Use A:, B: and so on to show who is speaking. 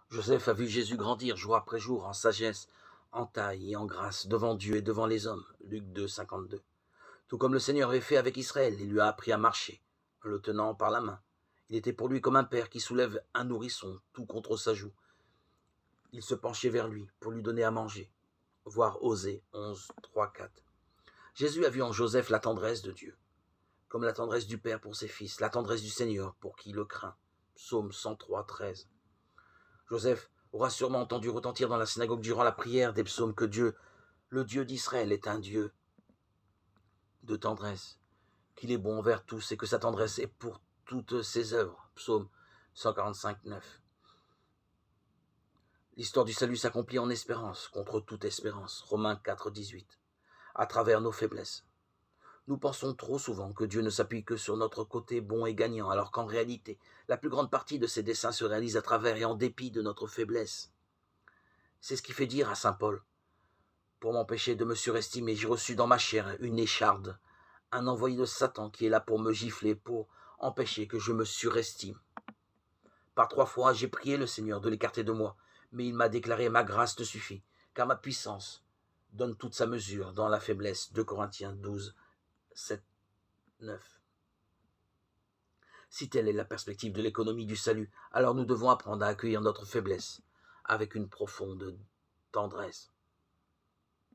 A: Joseph a vu Jésus grandir jour après jour en sagesse, en taille et en grâce devant Dieu et devant les hommes. Luc 2, 52. Tout comme le Seigneur avait fait avec Israël, il lui a appris à marcher, en le tenant par la main. Il était pour lui comme un père qui soulève un nourrisson, tout contre sa joue. Il se penchait vers lui pour lui donner à manger. Voir Osée 11, 3, 4. Jésus a vu en Joseph la tendresse de Dieu, comme la tendresse du Père pour ses fils, la tendresse du Seigneur pour qui le craint. Psaume 103, 13. Joseph aura sûrement entendu retentir dans la synagogue durant la prière des psaumes que Dieu, le Dieu d'Israël, est un Dieu de tendresse, qu'il est bon envers tous et que sa tendresse est pour toutes ses œuvres. Psaume 145, 9. L'histoire du salut s'accomplit en espérance, contre toute espérance. Romains 4, 18. À travers nos faiblesses. Nous pensons trop souvent que Dieu ne s'appuie que sur notre côté bon et gagnant, alors qu'en réalité, la plus grande partie de ses desseins se réalise à travers et en dépit de notre faiblesse. C'est ce qui fait dire à saint Paul: pour m'empêcher de me surestimer, j'ai reçu dans ma chair une écharde, un envoyé de Satan qui est là pour me gifler, pour empêcher que je me surestime. Par 3 fois, j'ai prié le Seigneur de l'écarter de moi, mais il m'a déclaré: ma grâce te suffit, car ma puissance donne toute sa mesure dans la faiblesse. 2 Corinthiens 12, 7, 9. Si telle est la perspective de l'économie du salut, alors nous devons apprendre à accueillir notre faiblesse avec une profonde tendresse.